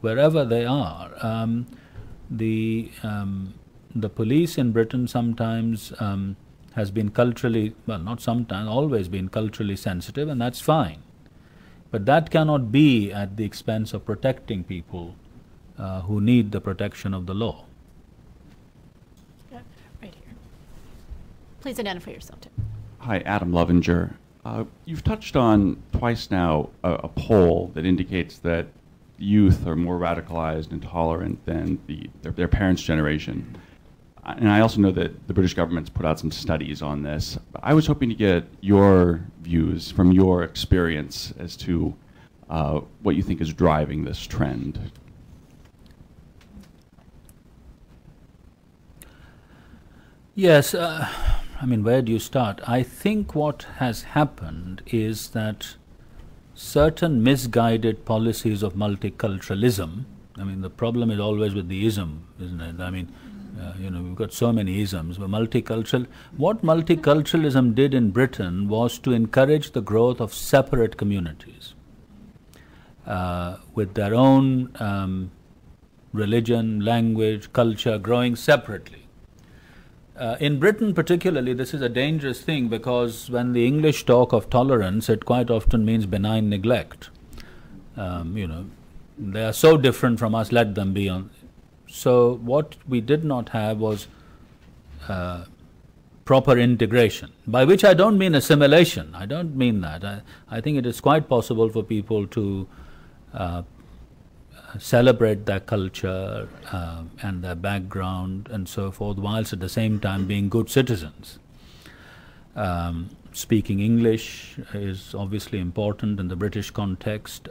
wherever they are. The police in Britain sometimes has been culturally, well, not sometimes, always been culturally sensitive, and that's fine. But that cannot be at the expense of protecting people who need the protection of the law. Right here. Please identify yourself, too. Hi, Adam Lovinger. You've touched on twice now a poll that indicates that youth are more radicalized and tolerant than their parents' generation. And I also know that the British government's put out some studies on this. I was hoping to get your views from your experience as to what you think is driving this trend. Yes, I mean, where do you start? I think what has happened is that certain misguided policies of multiculturalism, I mean, the problem is always with the ism, isn't it? I mean, we've got so many isms, but what multiculturalism did in Britain was to encourage the growth of separate communities with their own religion, language, culture growing separately. In Britain particularly, this is a dangerous thing because when the English talk of tolerance, it quite often means benign neglect. They are so different from us, let them be on. So what we did not have was proper integration, by which I don't mean assimilation. I don't mean that. I think it is quite possible for people to celebrate their culture and their background and so forth, whilst at the same time being good citizens. Speaking English is obviously important in the British context.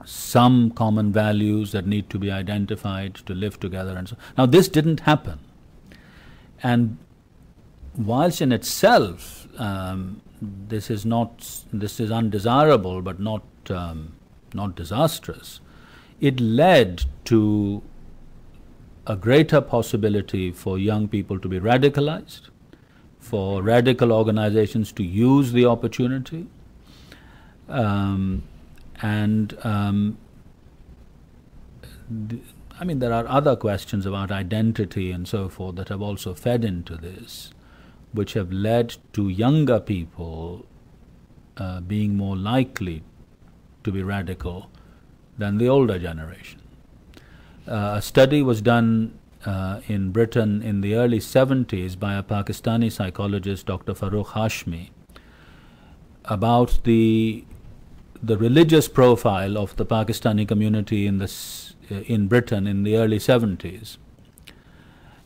Some common values that need to be identified to live together and so. Now this didn't happen, and whilst in itself this is undesirable but not disastrous, it led to a greater possibility for young people to be radicalized, for radical organizations to use the opportunity, there are other questions about identity and so forth that have also fed into this, which have led to younger people being more likely to be radical than the older generation. A study was done in Britain in the early 70s by a Pakistani psychologist, Dr. Farooq Hashmi, about the religious profile of the Pakistani community in Britain in the early 70s.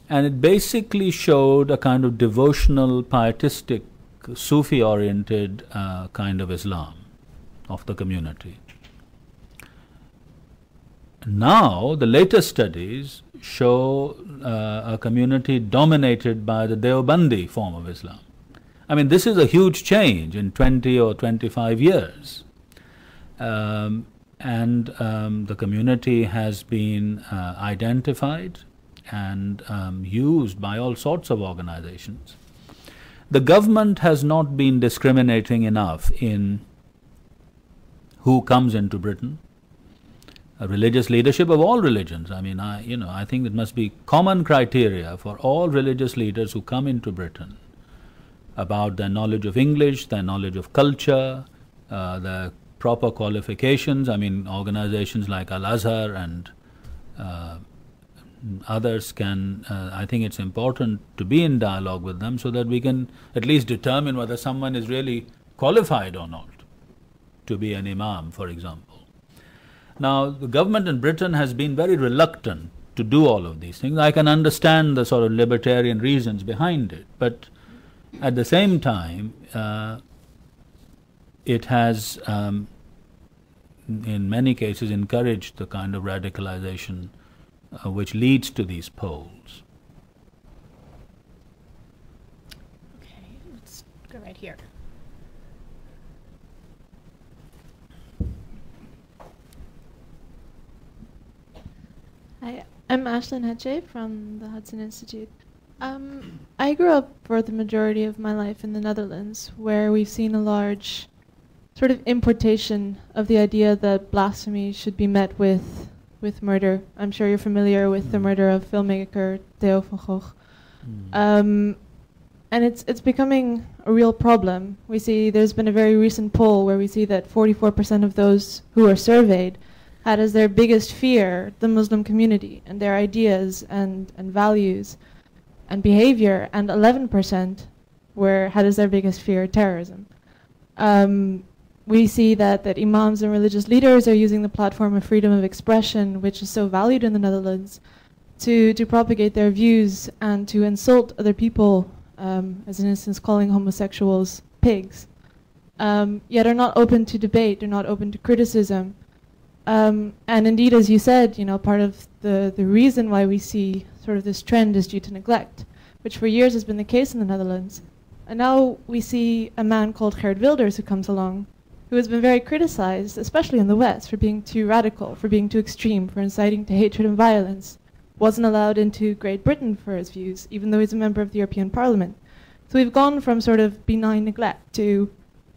And it basically showed a kind of devotional, pietistic, Sufi-oriented kind of Islam of the community. Now, the latest studies show a community dominated by the Deobandi form of Islam. I mean, this is a huge change in 20 or 25 years. The community has been identified and used by all sorts of organizations. The government has not been discriminating enough in who comes into Britain. Religious leadership of all religions. I mean, I think it must be common criteria for all religious leaders who come into Britain about their knowledge of English, their knowledge of culture, their proper qualifications. I mean, organizations like Al-Azhar and others can, I think it's important to be in dialogue with them so that we can at least determine whether someone is really qualified or not to be an imam, for example. Now, the government in Britain has been very reluctant to do all of these things. I can understand the sort of libertarian reasons behind it, but at the same time, it has, in many cases, encouraged the kind of radicalization which leads to these polls. Okay, let's go right here. Hi, I'm Ashlyn Heche from the Hudson Institute. I grew up for the majority of my life in the Netherlands, where we've seen a large sort of importation of the idea that blasphemy should be met with murder. I'm sure you're familiar with the murder of filmmaker Theo van Gogh. And it's becoming a real problem. We see there's been a very recent poll where we see that 44% of those who are surveyed had as their biggest fear the Muslim community and their ideas and values and behavior, and 11% had as their biggest fear terrorism. We see that imams and religious leaders are using the platform of freedom of expression, which is so valued in the Netherlands, to propagate their views and to insult other people, as an instance calling homosexuals pigs, yet are not open to debate, they're not open to criticism. And indeed, as you said, part of the reason why we see sort of this trend is due to neglect, which for years has been the case in the Netherlands. And now we see a man called Geert Wilders who comes along, who has been very criticized, especially in the West, for being too radical, for being too extreme, for inciting to hatred and violence. Wasn't allowed into Great Britain for his views, even though he's a member of the European Parliament. So we've gone from sort of benign neglect to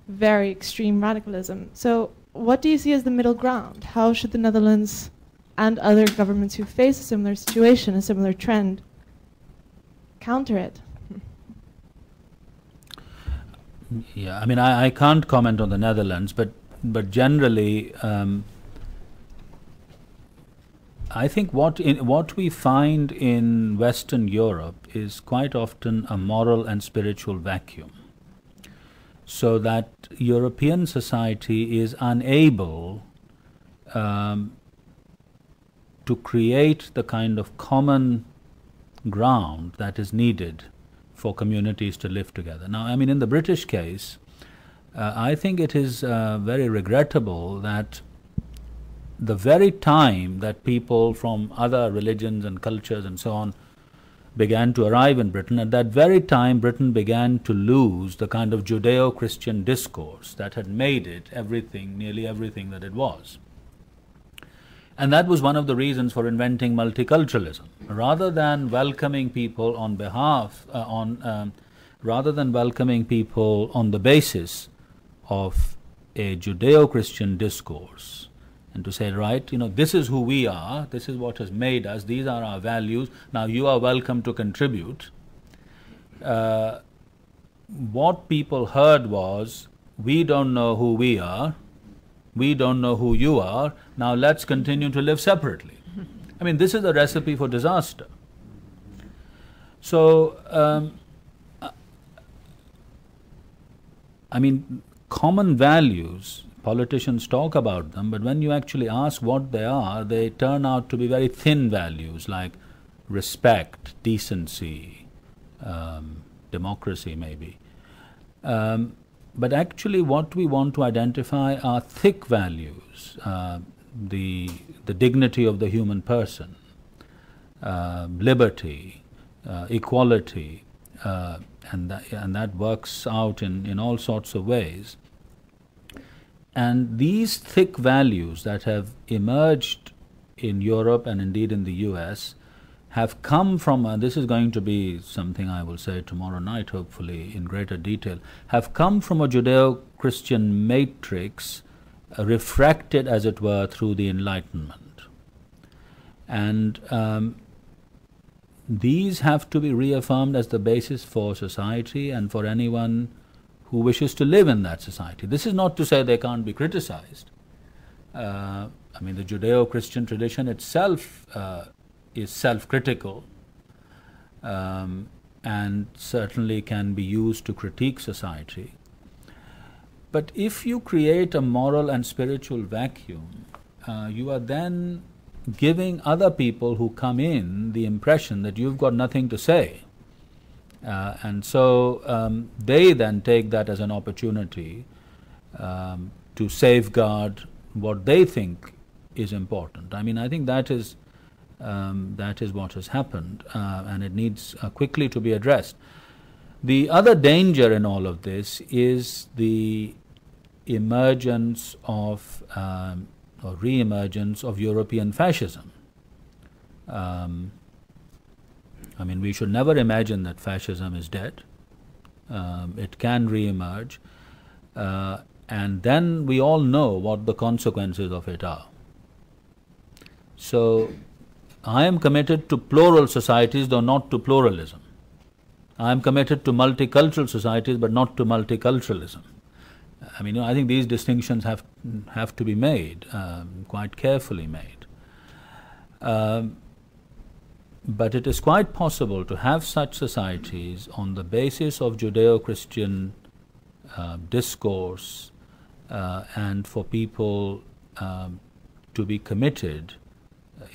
very extreme radicalism. So what do you see as the middle ground? How should the Netherlands and other governments who face a similar situation, a similar trend, counter it? Yeah, I mean, I can't comment on the Netherlands, but generally, I think what we find in Western Europe is quite often a moral and spiritual vacuum, so that European society is unable to create the kind of common ground that is needed for communities to live together. Now, I mean, in the British case, I think it is very regrettable that the very time that people from other religions and cultures and so on began to arrive in Britain, at that very time Britain began to lose the kind of Judeo-Christian discourse that had made it everything, nearly everything that it was. And that was one of the reasons for inventing multiculturalism. Rather than welcoming people on the basis of a Judeo-Christian discourse, and to say, right, this is who we are, this is what has made us, these are our values, now you are welcome to contribute. What people heard was, we don't know who we are, we don't know who you are, now let's continue to live separately. I mean, this is a recipe for disaster. So, I mean, common values, politicians talk about them, but when you actually ask what they are, they turn out to be very thin values like respect, decency, democracy maybe. But actually what we want to identify are thick values, the dignity of the human person, liberty, equality, and that works out in all sorts of ways. And these thick values that have emerged in Europe and indeed in the US have come from, this is going to be something I will say tomorrow night hopefully in greater detail, have come from a Judeo-Christian matrix refracted as it were through the Enlightenment. And these have to be reaffirmed as the basis for society and for anyone who wishes to live in that society. This is not to say they can't be criticized. I mean, the Judeo-Christian tradition itself is self-critical and certainly can be used to critique society. But if you create a moral and spiritual vacuum, you are then giving other people who come in the impression that you've got nothing to say. And so they then take that as an opportunity to safeguard what they think is important. I mean, I think that is what has happened, and it needs quickly to be addressed. The other danger in all of this is the emergence of or re-emergence of European fascism. I mean, we should never imagine that fascism is dead. It can re-emerge, and then we all know what the consequences of it are. So I am committed to plural societies, though not to pluralism. I am committed to multicultural societies, but not to multiculturalism. I mean, I think these distinctions have to be made, quite carefully made. But it is quite possible to have such societies on the basis of Judeo-Christian discourse, and for people to be committed,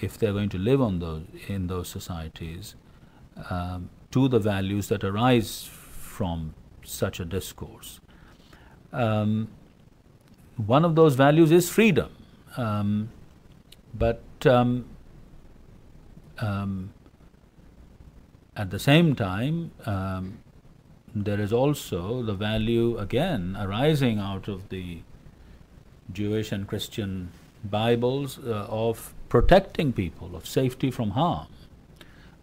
if they're going to live in those societies, to the values that arise from such a discourse. One of those values is freedom, but at the same time, there is also the value, again, arising out of the Jewish and Christian Bibles, of protecting people, of safety from harm,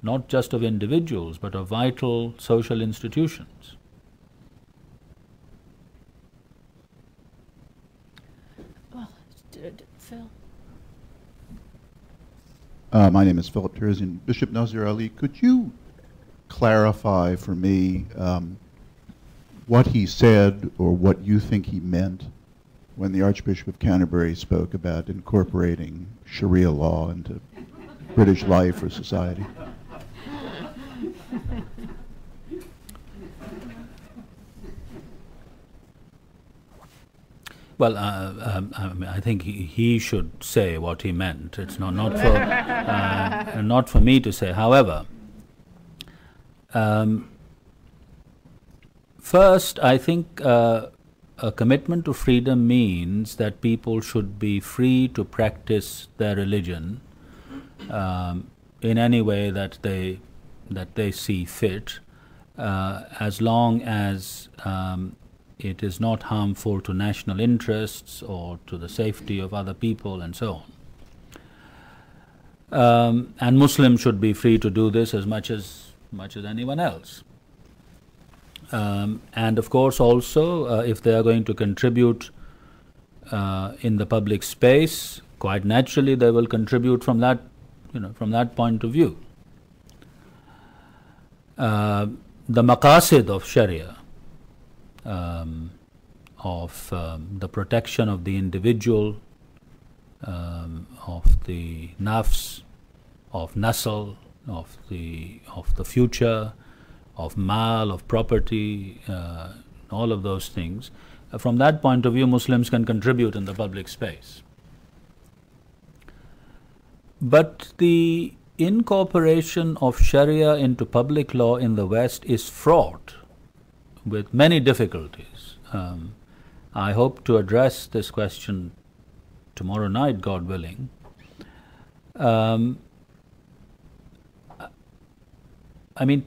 not just of individuals, but of vital social institutions. Well, Phil. My name is Philip Terzian. Bishop Nazir-Ali, could you clarify for me what he said or what you think he meant when the Archbishop of Canterbury spoke about incorporating Sharia law into British life or society? Well, I think he should say what he meant. It's not for me to say. However, first, I think a commitment to freedom means that people should be free to practice their religion in any way that they see fit, as long as it is not harmful to national interests or to the safety of other people and so on. And Muslims should be free to do this as much as anyone else. And of course also, if they are going to contribute in the public space, quite naturally they will contribute from that point of view. The maqasid of Sharia, of the protection of the individual, of the nafs, of nasl, of the future, of mal, of property, all of those things. From that point of view, Muslims can contribute in the public space. But the incorporation of Sharia into public law in the West is fraught with many difficulties. I hope to address this question tomorrow night, God willing.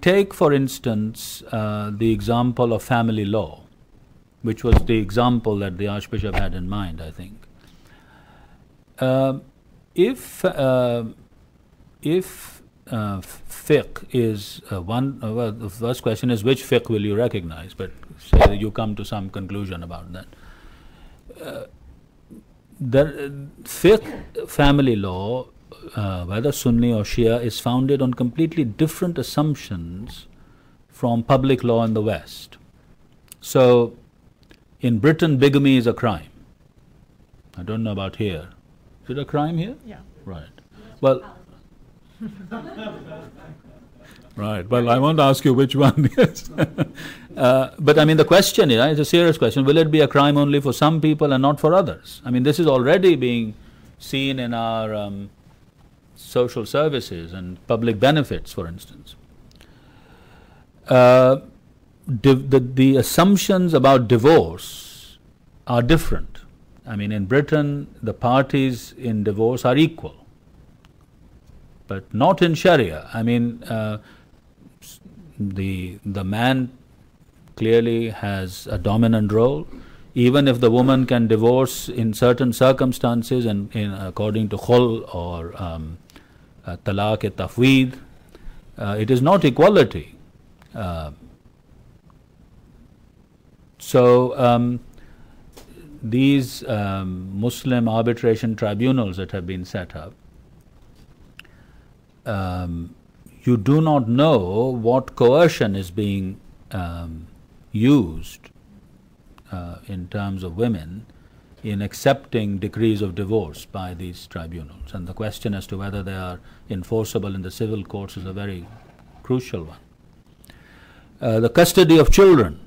Take for instance the example of family law, which was the example that the Archbishop had in mind, I think. If fiqh is well, the first question is which fiqh will you recognize, but say that you come to some conclusion about that. The fiqh, family law, whether Sunni or Shia, is founded on completely different assumptions from public law in the West. So, in Britain, bigamy is a crime. I don't know about here. Is it a crime here? Yeah. Right. Well, right. Well, I won't ask you which one. Yes. But the question is, it's a serious question. Will it be a crime only for some people and not for others? This is already being seen in our social services and public benefits, for instance. The assumptions about divorce are different. In Britain, the parties in divorce are equal, but not in Sharia. The man clearly has a dominant role. Even if the woman can divorce in certain circumstances and according to khul or talaq-e-tafweed, it is not equality. So these Muslim arbitration tribunals that have been set up, you do not know what coercion is being used in terms of women in accepting decrees of divorce by these tribunals. And the question as to whether they are enforceable in the civil courts is a very crucial one. The custody of children